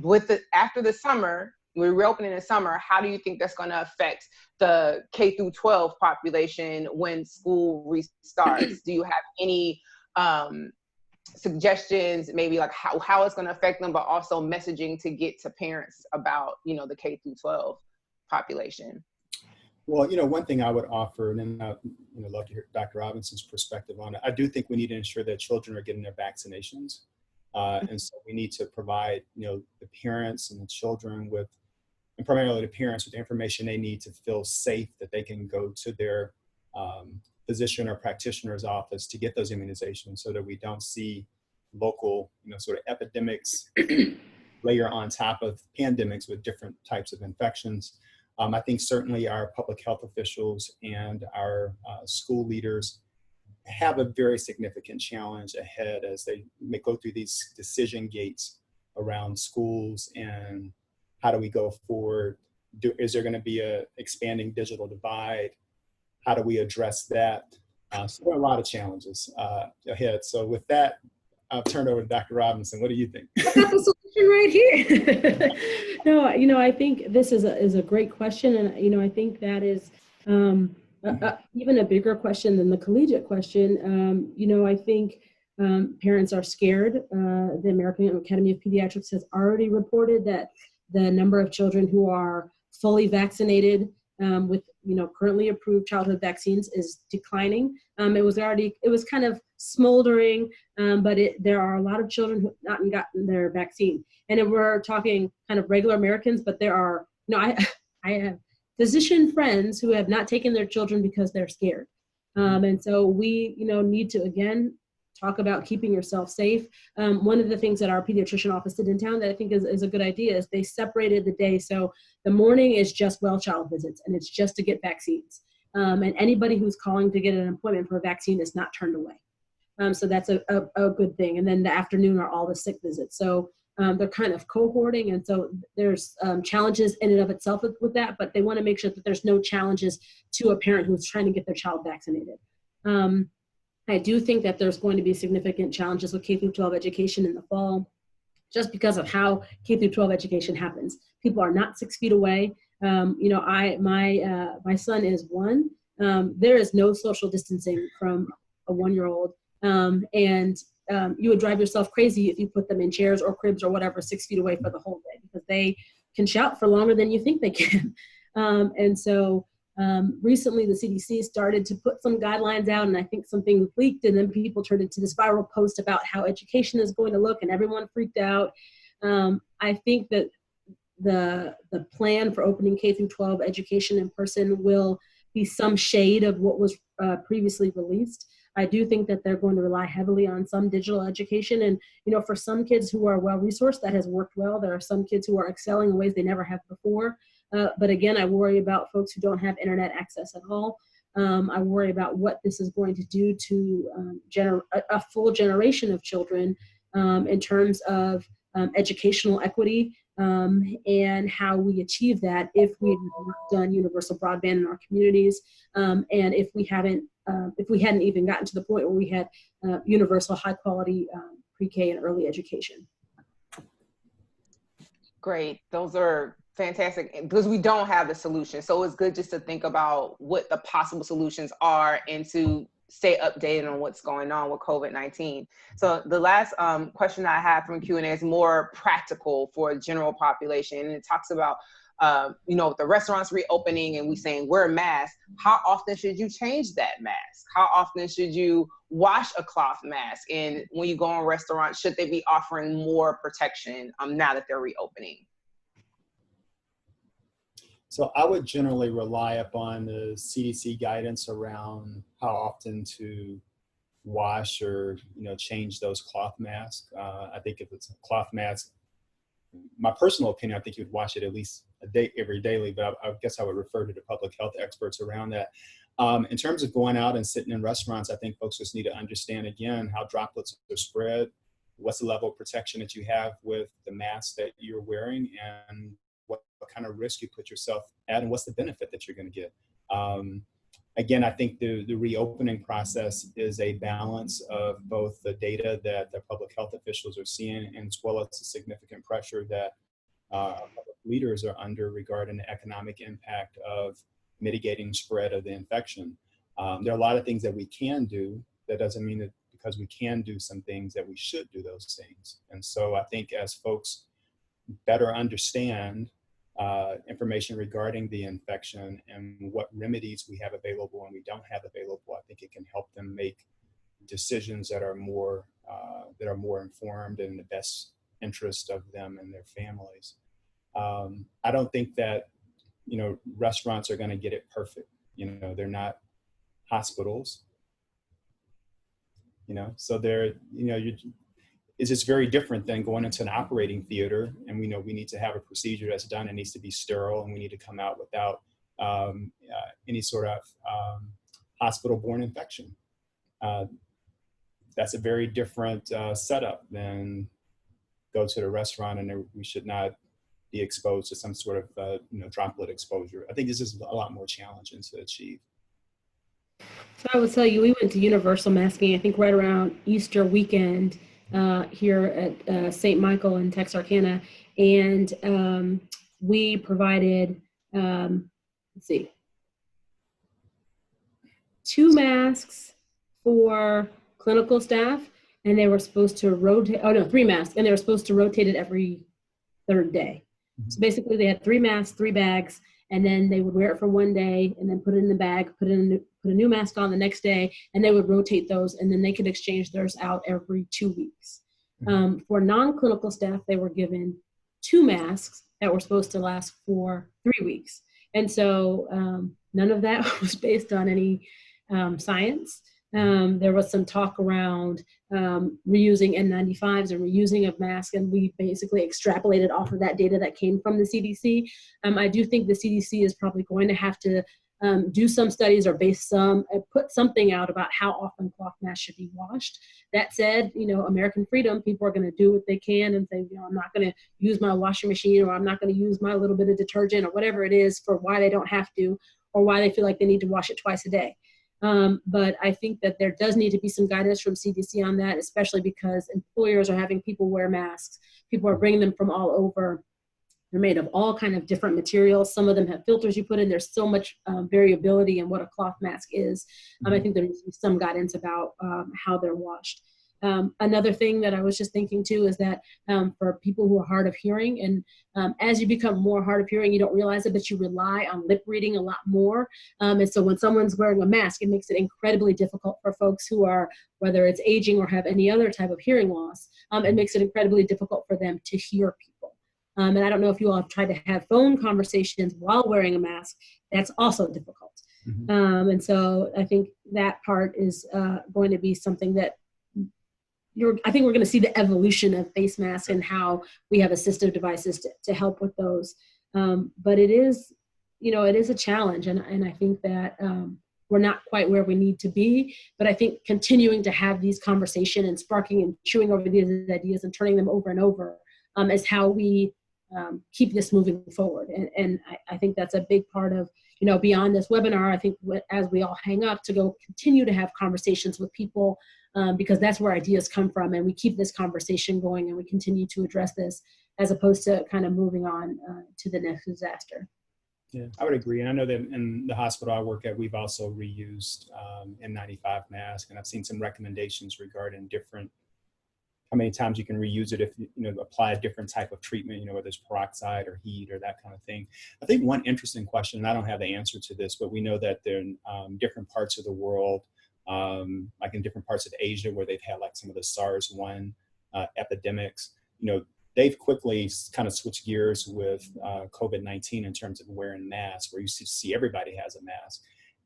the summer, we're reopening in the summer, how do you think that's going to affect the K through 12 population when school restarts? Do you have any suggestions, maybe like how it's going to affect them, but also messaging to get to parents about, the K through 12 population? Well, one thing I would offer, and then I'd love to hear Dr. Robinson's perspective on it. I do think we need to ensure that children are getting their vaccinations. And so we need to provide, the parents and the children with, and primarily the parents with the information they need to feel safe that they can go to their physician or practitioner's office to get those immunizations, so that we don't see local, sort of epidemics layer on top of pandemics with different types of infections. I think certainly our public health officials and our school leaders have a very significant challenge ahead as they may go through these decision gates around schools and how do we go forward? Is there going to be a expanding digital divide? How do we address that? So there are a lot of challenges ahead. So with that, I'll turn it over to Dr. Robinson. What do you think? I got the solution right here. No, I think this is a great question, and I think that is even a bigger question than the collegiate question. I think parents are scared. The American Academy of Pediatrics has already reported that the number of children who are fully vaccinated with currently approved childhood vaccines is declining. It was kind of smoldering, but there are a lot of children who have not gotten their vaccine. And if we're talking kind of regular Americans, but there are, I have physician friends who have not taken their children because they're scared. And so we, need to, again, talk about keeping yourself safe. One of the things that our pediatrician office did in town that I think is a good idea is they separated the day. So the morning is just well child visits, and it's just to get vaccines. And anybody who's calling to get an appointment for a vaccine is not turned away. So that's a good thing. And then the afternoon are all the sick visits. So they're kind of cohorting. And so there's challenges in and of itself with that, but they want to make sure that there's no challenges to a parent who's trying to get their child vaccinated. I do think that there's going to be significant challenges with K through 12 education in the fall, just because of how K through 12 education happens. People are not 6 feet away. My son is 1. There is no social distancing from a 1-year-old. And you would drive yourself crazy if you put them in chairs or cribs or whatever 6 feet away for the whole day, because they can shout for longer than you think they can. And so recently the CDC started to put some guidelines out, and I think something leaked, and then people turned into this viral post about how education is going to look, and everyone freaked out. I think that the plan for opening K through 12 education in person will be some shade of what was previously released. I do think that they're going to rely heavily on some digital education. And, for some kids who are well-resourced, that has worked well. There are some kids who are excelling in ways they never have before. But again, I worry about folks who don't have internet access at all. I worry about what this is going to do to a full generation of children in terms of educational equity and how we achieve that if we've not done universal broadband in our communities, and if we hadn't even gotten to the point where we had universal high quality pre-K and early education. Great, those are fantastic, because we don't have the solution. So it's good just to think about what the possible solutions are and to stay updated on what's going on with COVID-19. So the last question I have from Q&A is more practical for a general population. And it talks about, with the restaurants reopening and we saying wear a mask, how often should you change that mask? How often should you wash a cloth mask? And when you go in restaurants, should they be offering more protection now that they're reopening? So I would generally rely upon the CDC guidance around how often to wash or, change those cloth masks. I think if it's a cloth mask, my personal opinion, I think you'd wash it at least a day every daily, but I guess I would refer to the public health experts around that. In terms of going out and sitting in restaurants, I think folks just need to understand again how droplets are spread, what's the level of protection that you have with the mask that you're wearing, and what kind of risk you put yourself at, and what's the benefit that you're going to get. Again, I think the reopening process is a balance of both the data that the public health officials are seeing, and as well as the significant pressure that public leaders are under regarding the economic impact of mitigating spread of the infection. There are a lot of things that we can do. That doesn't mean that because we can do some things that we should do those things. And so I think as folks better understand information regarding the infection and what remedies we have available and we don't have available, I think it can help them make decisions that are more informed and in the best interest of them and their families. I don't think that restaurants are going to get it perfect. They're not hospitals. So they're it's just very different than going into an operating theater, and we know we need to have a procedure that's done. It needs to be sterile, and we need to come out without any sort of hospital-borne infection. That's a very different setup than go to the restaurant, and we should not be exposed to some sort of droplet exposure. I think this is a lot more challenging to achieve. So I would tell you, we went to universal masking, I think right around Easter weekend, here at St. Michael in Texarkana, and we provided, let's see, 2 masks for clinical staff, and they were supposed to rotate, 3 masks, and they were supposed to rotate it every 3rd day. So basically they had 3 masks, 3 bags, and then they would wear it for one day and then put it in the bag, put a new mask on the next day, and they would rotate those, and then they could exchange theirs out every 2 weeks. For non-clinical staff, they were given 2 masks that were supposed to last for 3 weeks. And so none of that was based on any science. There was some talk around reusing N95s and reusing of masks, and we basically extrapolated off of that data that came from the CDC. I do think the CDC is probably going to have to do some studies or put something out about how often cloth masks should be washed. That said, American freedom, people are going to do what they can and say, I'm not going to use my washing machine, or I'm not going to use my little bit of detergent, or whatever it is for why they don't have to, or why they feel like they need to wash it twice a day. But I think that there does need to be some guidance from CDC on that, especially because employers are having people wear masks. People are bringing them from all over. They're made of all kind of different materials. Some of them have filters you put in. There's so much variability in what a cloth mask is. I think there needs to be some guidance about how they're washed. Another thing that I was just thinking too is that for people who are hard of hearing, and as you become more hard of hearing, you don't realize it, but you rely on lip reading a lot more. And so when someone's wearing a mask, it makes it incredibly difficult for folks who are, whether it's aging or have any other type of hearing loss, it makes it incredibly difficult for them to hear people. And I don't know if you all have tried to have phone conversations while wearing a mask. That's also difficult. And so I think that part is going to be something that I think we're going to see the evolution of face masks and how we have assistive devices to help with those. But it is, it is a challenge. And I think that we're not quite where we need to be, but I think continuing to have these conversations and sparking and chewing over these ideas and turning them over and over is how we keep this moving forward. And I think that's a big part of, beyond this webinar, I think as we all hang up, to go continue to have conversations with people, because that's where ideas come from, and we keep this conversation going and we continue to address this as opposed to kind of moving on to the next disaster. Yeah, I would agree. And I know that in the hospital I work at, we've also reused N95 masks, and I've seen some recommendations regarding how many times you can reuse it if apply a different type of treatment, whether it's peroxide or heat or that kind of thing. I think one interesting question, and I don't have the answer to this, but we know that there are different parts of the world, like in different parts of Asia where they've had like some of the SARS-1 epidemics, they've quickly kind of switched gears with COVID-19 in terms of wearing masks, where you see everybody has a mask.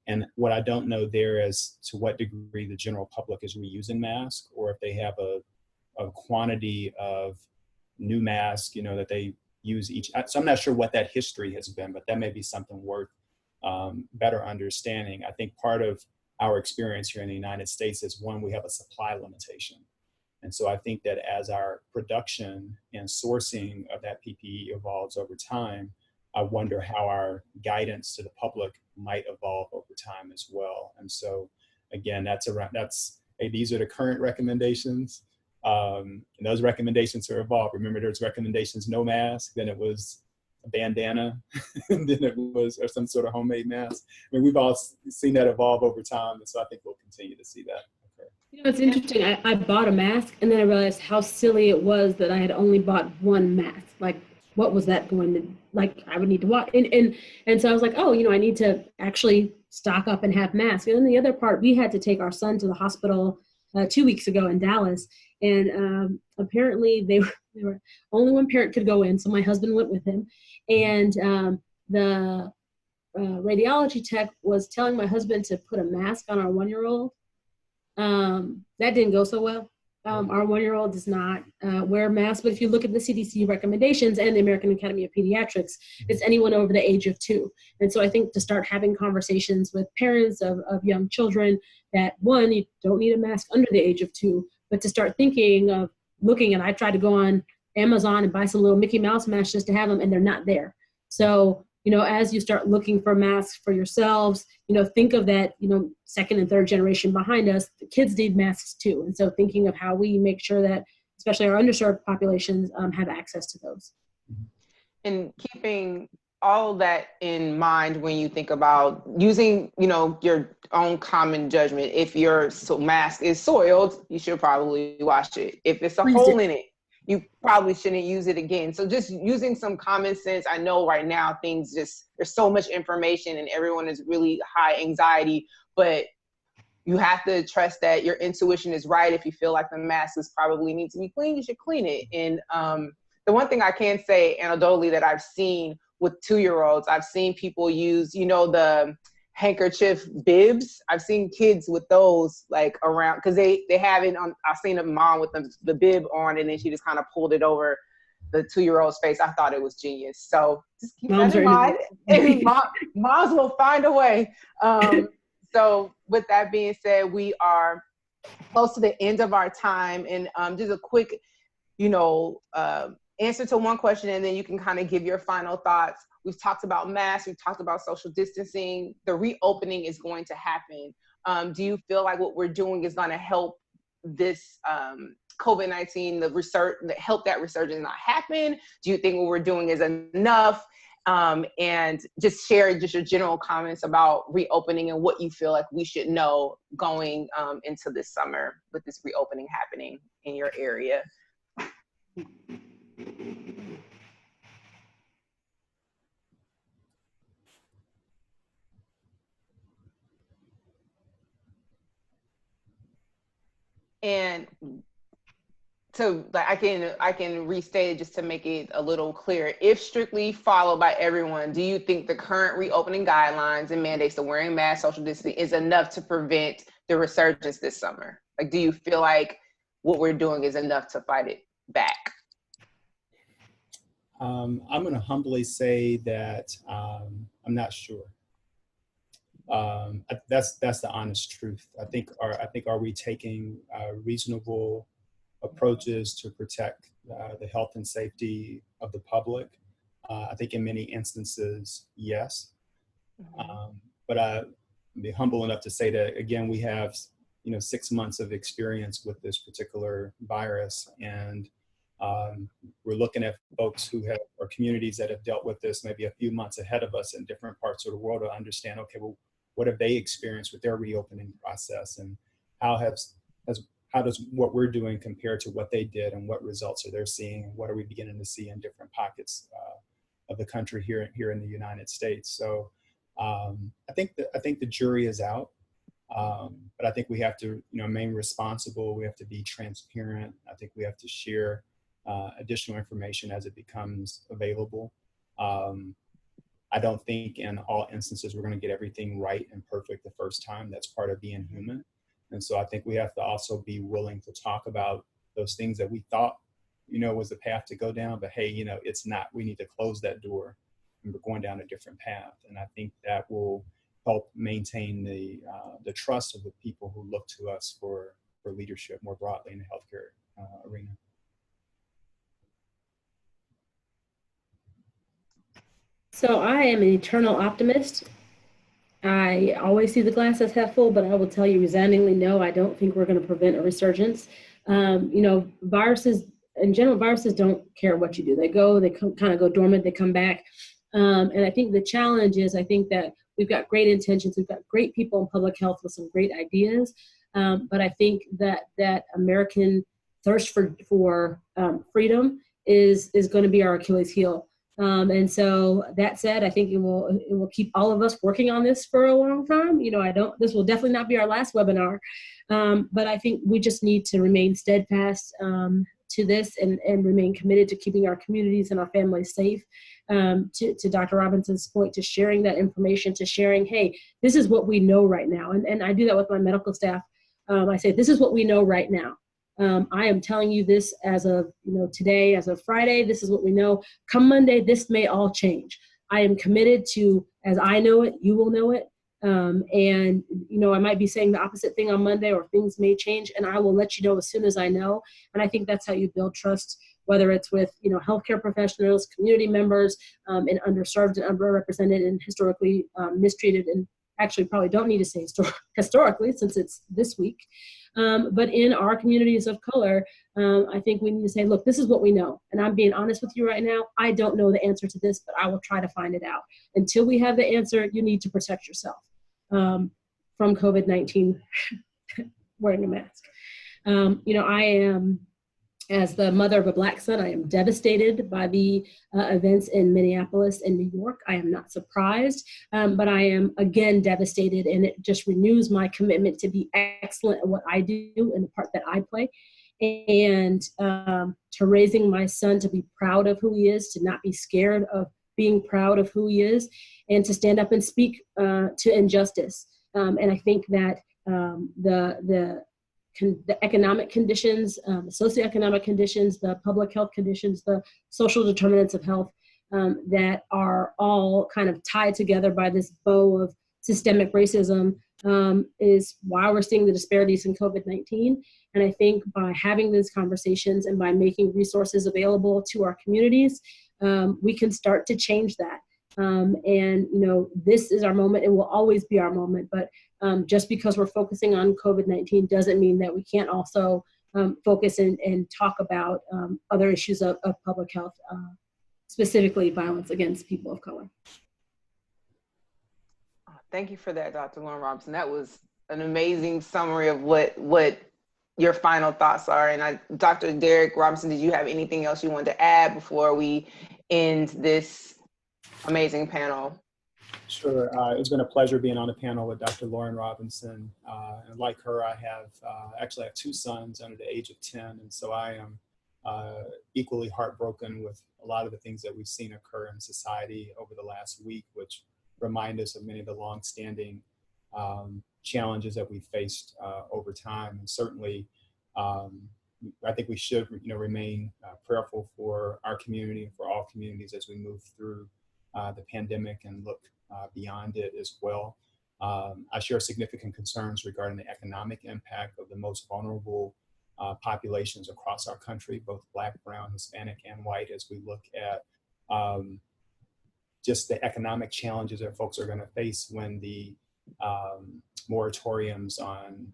And what I don't know there is to what degree the general public is reusing masks, or if they have a quantity of new masks, that they use each. So I'm not sure what that history has been, but that may be something worth better understanding. I think part of our experience here in the United States is, one, we have a supply limitation. And so I think that as our production and sourcing of that PPE evolves over time, I wonder how our guidance to the public might evolve over time as well. And so again, these are the current recommendations. And those recommendations are evolved. Remember, there's recommendations, no mask, then it was a bandana, and then it was or some sort of homemade mask. I mean, we've all seen that evolve over time. And so I think we'll continue to see that occur. It's interesting. I bought a mask, and then I realized how silly it was that I had only bought one mask. Like, what was that going to, like, I would need to watch. And so I was like, oh, I need to actually stock up and have masks. And then the other part, we had to take our son to the hospital 2 weeks ago in Dallas. And apparently they were only one parent could go in. So my husband went with him. And the radiology tech was telling my husband to put a mask on our 1-year-old. That didn't go so well. Our 1-year-old does not wear masks, but if you look at the CDC recommendations and the American Academy of Pediatrics, it's anyone over the age of 2. And so I think to start having conversations with parents of young children that, one, you don't need a mask under the age of 2, but to start thinking of looking, and I tried to go on Amazon and buy some little Mickey Mouse masks just to have them, and they're not there. So, as you start looking for masks for yourselves, think of that, second and third generation behind us, the kids need masks too. And so thinking of how we make sure that, especially our underserved populations, have access to those. And keeping all that in mind when you think about using, your own common judgment. If your mask is soiled, you should probably wash it. If it's a hole in it, you probably shouldn't use it again. So just using some common sense. I know right now there's so much information and everyone is really high anxiety, but you have to trust that your intuition is right. If you feel like the mask probably needs to be cleaned, you should clean it. And the one thing I can say anecdotally that I've seen with 2-year-olds, I've seen people use, the handkerchief bibs. I've seen kids with those like around, because they have it on. I've seen a mom with the bib on, and then she just kind of pulled it over the 2-year-old's face. I thought it was genius. So just keep that in mind. And moms will find a way. So with that being said, we are close to the end of our time, and just a quick, answer to one question, and then you can kind of give your final thoughts. We've talked about masks. We've talked about social distancing. The reopening is going to happen. Do you feel like what we're doing is going to help this COVID-19, the research, help that resurgence not happen? Do you think what we're doing is enough? And just share just your general comments about reopening and what you feel like we should know going into this summer with this reopening happening in your area. And so I can restate it just to make it a little clearer. If strictly followed by everyone, do you think the current reopening guidelines and mandates of wearing masks, social distancing is enough to prevent the resurgence this summer? Like, do you feel like what we're doing is enough to fight it back? I'm going to humbly say that I'm not sure. That's the honest truth. I think are we taking reasonable approaches to protect the health and safety of the public? I think in many instances, yes. But I'd be humble enough to say that, again, we have 6 months of experience with this particular virus, and we're looking at folks who have, or communities that have dealt with this maybe a few months ahead of us in different parts of the world to understand, okay, well, what have they experienced with their reopening process, and how does what we're doing compare to what they did, and what results are they seeing, and what are we beginning to see in different pockets of the country here in the United States. So I think the jury is out, but I think we have to remain responsible. We have to be transparent. I think we have to share additional information as it becomes available. I don't think in all instances we're going to get everything right and perfect the first time. That's part of being human. And so I think we have to also be willing to talk about those things that we thought, was the path to go down, but hey, it's not. We need to close that door and we're going down a different path. And I think that will help maintain the trust of the people who look to us for leadership more broadly in the healthcare arena. So I am an eternal optimist. I always see the glass as half full, but I will tell you resoundingly no, I don't think we're going to prevent a resurgence. Viruses, in general, viruses don't care what you do. They kind of go dormant, they come back. And I think the challenge is, I think that we've got great intentions, we've got great people in public health with some great ideas, but I think that American thirst for freedom is going to be our Achilles heel. And so that said, I think it will keep all of us working on this for a long time. This will definitely not be our last webinar, but I think we just need to remain steadfast to this and remain committed to keeping our communities and our families safe. To Dr. Robinson's point, to sharing that information, to sharing, hey, this is what we know right now. And I do that with my medical staff. I say, this is what we know right now. I am telling you this as of today, as of Friday, this is what we know. Come Monday, this may all change. I am committed to, as I know it, you will know it. And I might be saying the opposite thing on Monday, or things may change, and I will let you know as soon as I know. And I think that's how you build trust, whether it's with healthcare professionals, community members, and underserved and underrepresented and historically mistreated, and actually probably don't need to say historically since it's this week. But in our communities of color, I think we need to say, look, this is what we know. And I'm being honest with you right now. I don't know the answer to this, but I will try to find it out. Until we have the answer, you need to protect yourself from COVID-19 wearing a mask. I am, as the mother of a Black son, I am devastated by the events in Minneapolis and New York. I am not surprised, but I am again devastated, and it just renews my commitment to be excellent at what I do and the part that I play, and to raising my son to be proud of who he is, to not be scared of being proud of who he is, and to stand up and speak to injustice. And I think that the economic conditions, the socioeconomic conditions, the public health conditions, the social determinants of health that are all kind of tied together by this bow of systemic racism is why we're seeing the disparities in COVID-19. And I think by having these conversations and by making resources available to our communities, we can start to change that. And this is our moment. It will always be our moment. But just because we're focusing on COVID-19 doesn't mean that we can't also focus and talk about other issues of public health, specifically violence against people of color. Thank you for that, Dr. Loren Robinson. That was an amazing summary of what your final thoughts are. And Dr. Derek Robinson, did you have anything else you wanted to add before we end this amazing panel? Sure. It's been a pleasure being on the panel with Dr. Loren Robinson. And like her, I actually have two sons under the age of 10. And so I am equally heartbroken with a lot of the things that we've seen occur in society over the last week, which remind us of many of the longstanding challenges that we faced over time. And certainly, I think we should remain prayerful for our community and for all communities as we move through the pandemic and look beyond it as well. I share significant concerns regarding the economic impact of the most vulnerable populations across our country, both Black, Brown, Hispanic, and white, as we look at just the economic challenges that folks are going to face when the moratoriums on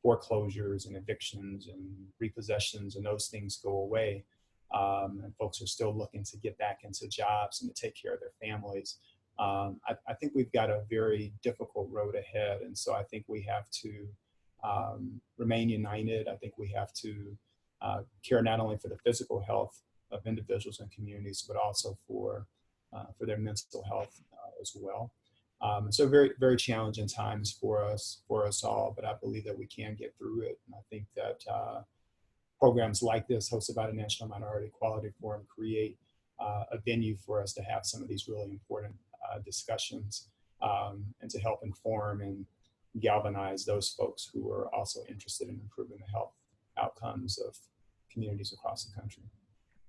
foreclosures and evictions and repossessions and those things go away. And folks are still looking to get back into jobs and to take care of their families. I think we've got a very difficult road ahead. And so I think we have to remain united. I think we have to care not only for the physical health of individuals and communities, but also for their mental health as well. So very, very challenging times for us all, but I believe that we can get through it. And I think that programs like this, hosted by the National Minority Equality Forum, create a venue for us to have some of these really important discussions and to help inform and galvanize those folks who are also interested in improving the health outcomes of communities across the country.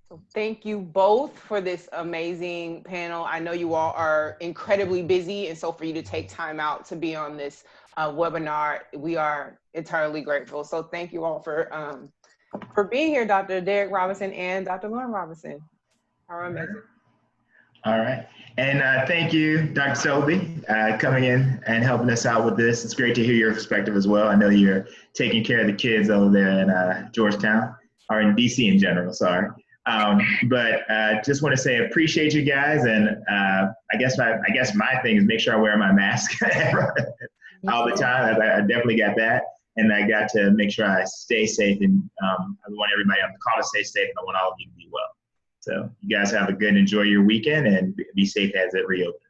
So thank you both for this amazing panel. I know you all are incredibly busy, and so for you to take time out to be on this webinar, we are eternally grateful. So thank you all for being here, Dr. Derek Robinson and Dr. Loren Robinson. How amazing. All right. And thank you, Dr. Seliby, coming in and helping us out with this. It's great to hear your perspective as well. I know you're taking care of the kids over there in Georgetown, or in DC in general, sorry. But just want to say appreciate you guys, and I guess my thing is make sure I wear my mask all the time. I definitely got that, and I got to make sure I stay safe, and I want everybody on the call to stay safe, and I want all of you to be well. So you guys have a good, enjoy your weekend, and be safe as it reopens.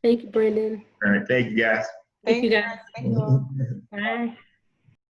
Thank you, Brandon. All right, thank you guys. Thank you, guys. Thank you all. Bye.